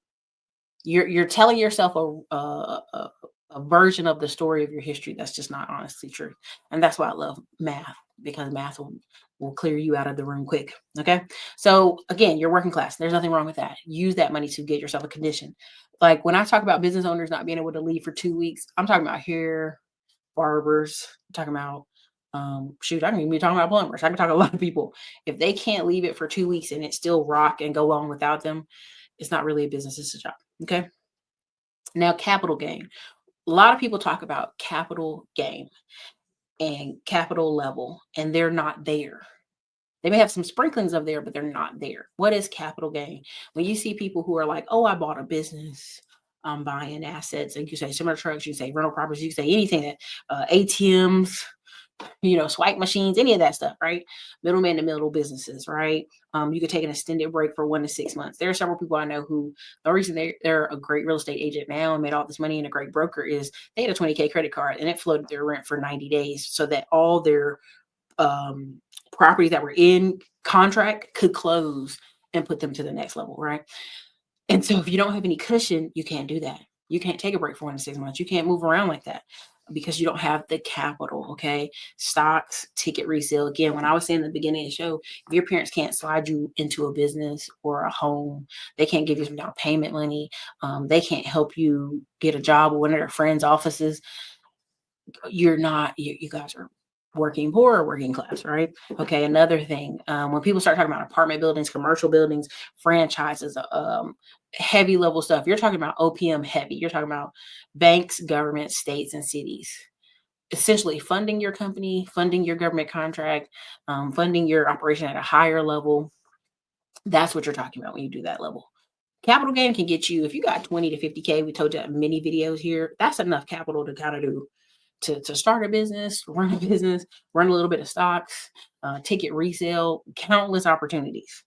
S1: You're telling yourself a version of the story of your history that's just not honestly true. And that's why I love math, because math will clear you out of the room quick. Okay. So again, you're working class. There's nothing wrong with that. Use that money to get yourself a condition. Like when I talk about business owners not being able to leave for 2 weeks, I'm talking about hair, barbers, I'm talking about I can even be talking about plumbers. I can talk to a lot of people. If they can't leave it for 2 weeks and it still rock and go on without them, it's not really a business, it's a job. Okay. Now, capital gain. A lot of people talk about capital gain and capital level, and they're not there. They may have some sprinklings of there, but they're not there. What is capital gain? When you see people who are like, oh, I bought a business, I'm buying assets, and you say similar trucks, you say rental properties, you say anything that ATMs, swipe machines, any of that stuff, right? Middleman to middle businesses, right? You could take an extended break for 1 to 6 months. There are several people I know who the reason they're a great real estate agent now and made all this money and a great broker is they had a $20K credit card and it floated their rent for 90 days so that all their properties that were in contract could close and put them to the next level, right? And so if you don't have any cushion, you can't do that. You can't take a break for 1 to 6 months. You can't move around like that because you don't have the capital. Okay. Stocks, ticket resale. Again, when I was saying in the beginning of the show, if your parents can't slide you into a business or a home, they can't give you some down payment money. They can't help you get a job at one of their friends' offices. You're not, you guys are working poor or working class, right? Okay. Another thing, when people start talking about apartment buildings, commercial buildings, franchises, heavy level stuff, you're talking about OPM heavy. You're talking about banks, government, states, and cities. Essentially funding your company, funding your government contract, funding your operation at a higher level. That's what you're talking about when you do that level. Capital gain can get you, if you got 20 to 50K, we told you that many videos here, that's enough capital to kind of do to start a business, run a business, run a little bit of stocks, ticket resale, countless opportunities.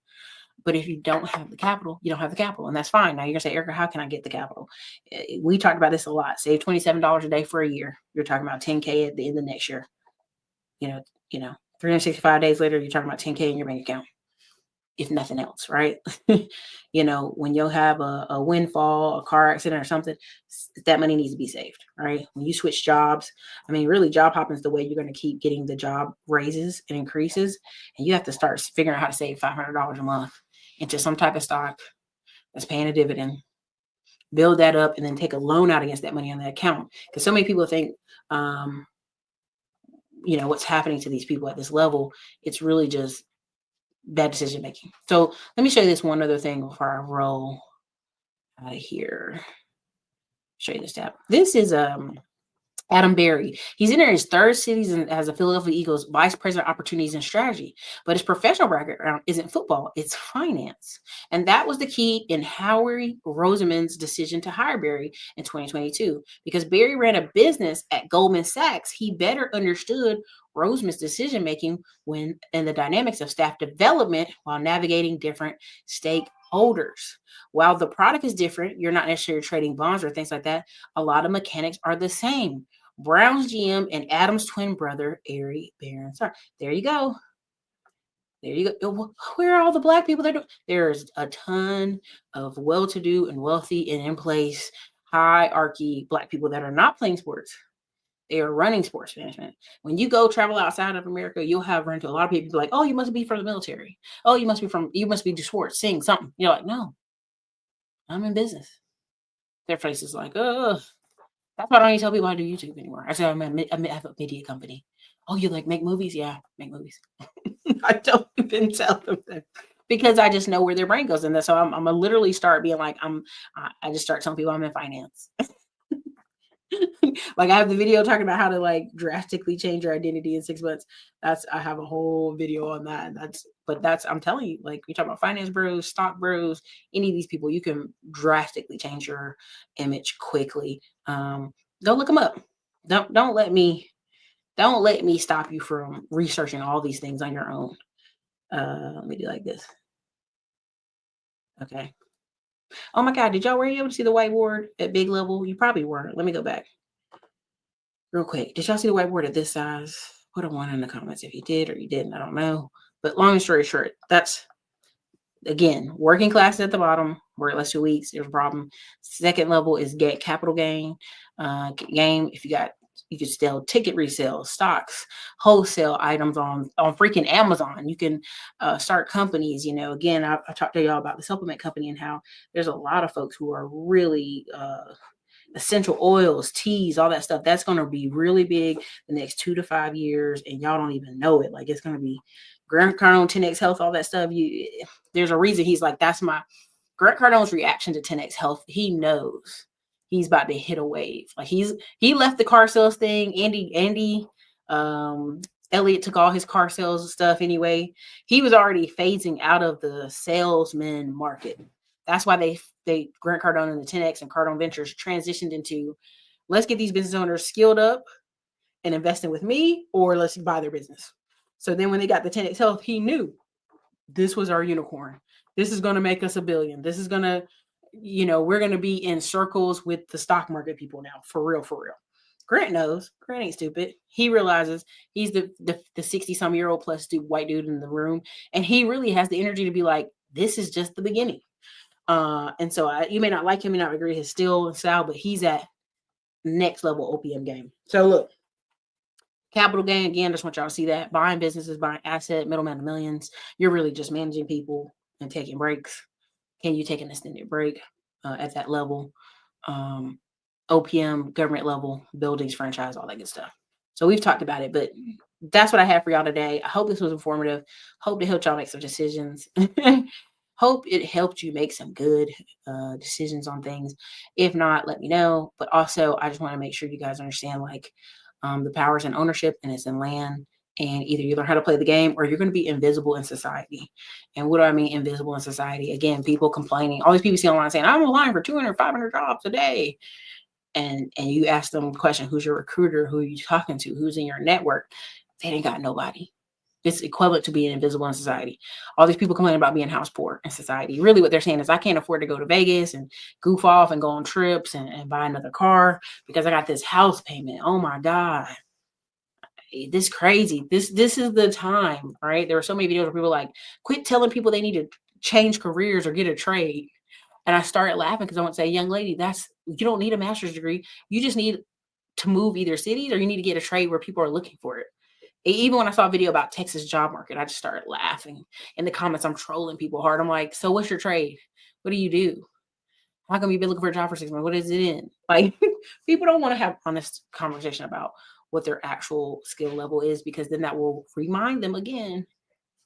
S1: But if you don't have the capital, you don't have the capital, and that's fine. Now you're gonna say, Erica, how can I get the capital? We talked about this a lot. Save $27 a day for a year. You're talking about 10K at the end of next year. You know, 365 days later, you're talking about 10K in your bank account, if nothing else, right? When you'll have a windfall, a car accident or something, that money needs to be saved, right? When you switch jobs, I mean, really job hopping is the way you're going to keep getting the job raises and increases. And you have to start figuring out how to save $500 a month into some type of stock that's paying a dividend, build that up, and then take a loan out against that money on the account. Because so many people think, what's happening to these people at this level, it's really just bad decision making. So let me show you this one other thing before I roll out of here. Show you this tab. This is Adam Berry. He's in his third season as a Philadelphia Eagles vice president opportunities and strategy, but his professional background isn't football, it's finance. And that was the key in Howie Rosamond's decision to hire Berry in 2022. Because Berry ran a business at Goldman Sachs, he better understood Rosamond's decision making and the dynamics of staff development while navigating different stakeholders. While the product is different, you're not necessarily trading bonds or things like that. A lot of mechanics are the same. Brown's GM and Adam's twin brother, Ari Barron. Sorry, there you go. There you go. Where are all the black people that do? There's a ton of well-to-do and wealthy and in place hierarchy black people that are not playing sports. They are running sports management. When you go travel outside of America, you'll have run into a lot of people like, oh, you must be from the military. Oh, you must be do sports, sing something. You're like, no, I'm in business. Their face is like, oh, that's why I don't even tell people how to do YouTube anymore. I say I have a media company. Oh, you like make movies? Yeah, make movies. I don't even tell them that because I just know where their brain goes. And so I'm gonna literally start being like, I just start telling people I'm in finance. Like I have the video talking about how to like drastically change your identity in 6 months. I have a whole video on that. I'm telling you, like we talk about finance bros, stock bros, any of these people, you can drastically change your image quickly. Go look them up. Don't let me stop you from researching all these things on your own. Let me do like this. Okay. Oh my God, were you able to see the whiteboard at big level? You probably weren't. Let me go back real quick. Did y'all see the whiteboard at this size? Put a 1 in the comments if you did or you didn't. I don't know. But long story short, that's, again, working class at the bottom. Work less 2 weeks. There's a problem. Second level is get capital gain. Game, if you can sell ticket resale, stocks, wholesale items on freaking Amazon. You can start companies. Again, I talked to y'all about the supplement company and how there's a lot of folks who are really essential oils, teas, all that stuff. That's going to be really big the next 2 to 5 years, and y'all don't even know it. Like it's going to be Grant Cardone, 10X Health, all that stuff. There's a reason he's like, that's my Grant Cardone's reaction to 10X Health. He knows he's about to hit a wave. Like he left the car sales thing. Andy Elliott took all his car sales stuff anyway. He was already phasing out of the salesman market. That's why they Grant Cardone and the 10X and Cardone Ventures transitioned into, let's get these business owners skilled up and investing with me, or let's buy their business. So then when they got the 10X Health, he knew this was our unicorn. This is going to make us $1 billion. This is going to, we're going to be in circles with the stock market people now, for real. Grant knows. Grant ain't stupid. He realizes he's the 60-some-year-old plus white dude in the room, and he really has the energy to be like, this is just the beginning. And so you may not like him, you may not agree with his style, but he's at next level OPM game. So look, capital gain, again, just want y'all to see that. Buying businesses, buying asset, middleman to millions. You're really just managing people and taking breaks. Can you take an extended break at that level? OPM, government level, buildings, franchise, all that good stuff. So we've talked about it, but that's what I have for y'all today. I hope this was informative. Hope it helped y'all make some decisions. Hope it helped you make some good decisions on things. If not, let me know. But also, I just want to make sure you guys understand, like, the power's in ownership and it's in land. And either you learn how to play the game or you're going to be invisible in society. And what do I mean invisible in society? Again, people complaining. All these people see online saying, I'm applying for 200, 500 jobs a day. And you ask them the question, who's your recruiter? Who are you talking to? Who's in your network? They ain't got nobody. It's equivalent to being invisible in society. All these people complaining about being house poor in society. Really what they're saying is I can't afford to go to Vegas and goof off and go on trips and buy another car because I got this house payment. Oh my God. This crazy. This is the time, right? There are so many videos where people like, quit telling people they need to change careers or get a trade. And I started laughing because I want to say, young lady, you don't need a master's degree. You just need to move either cities or you need to get a trade where people are looking for it. Even when I saw a video about Texas job market, I just started laughing. In the comments, I'm trolling people hard. I'm like, so what's your trade? What do you do? How come you've been looking for a job for 6 months? What is it in? Like, people don't want to have honest conversation about what their actual skill level is, because then that will remind them again,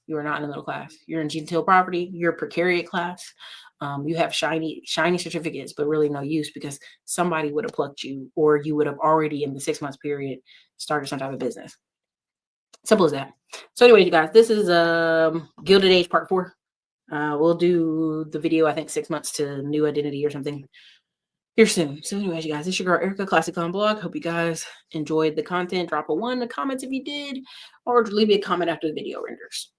S1: you are not in the middle class. You're in Genteel property. You're precariat class. You have shiny certificates, but really no use because somebody would have plucked you, or you would have already in the 6 months period started some type of business. Simple as that. So anyway, you guys, this is Gilded Age Part 4. We'll do the video, I think 6 months to new identity or something here soon. So anyways, you guys, this is your girl Erica, Classic Clown Blog. Hope you guys enjoyed the content. Drop a 1 in the comments if you did, or leave me a comment after the video renders.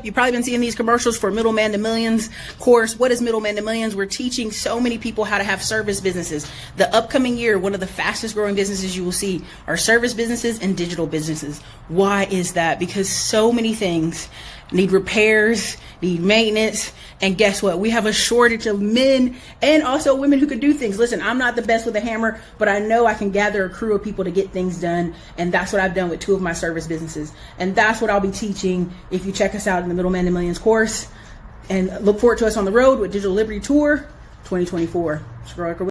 S1: You've probably been seeing these commercials for Middleman to Millions course. What is Middleman to Millions? We're teaching so many people how to have service businesses. The upcoming year, one of the fastest growing businesses you will see are service businesses and digital businesses. Why is that? Because so many things need repairs, need maintenance, and guess what? We have a shortage of men and also women who can do things. Listen, I'm not the best with a hammer, but I know I can gather a crew of people to get things done, and that's what I've done with 2 of my service businesses. And that's what I'll be teaching if you check us out in the Middleman to Millions course. And look forward to us on the road with Digital Liberty Tour 2024.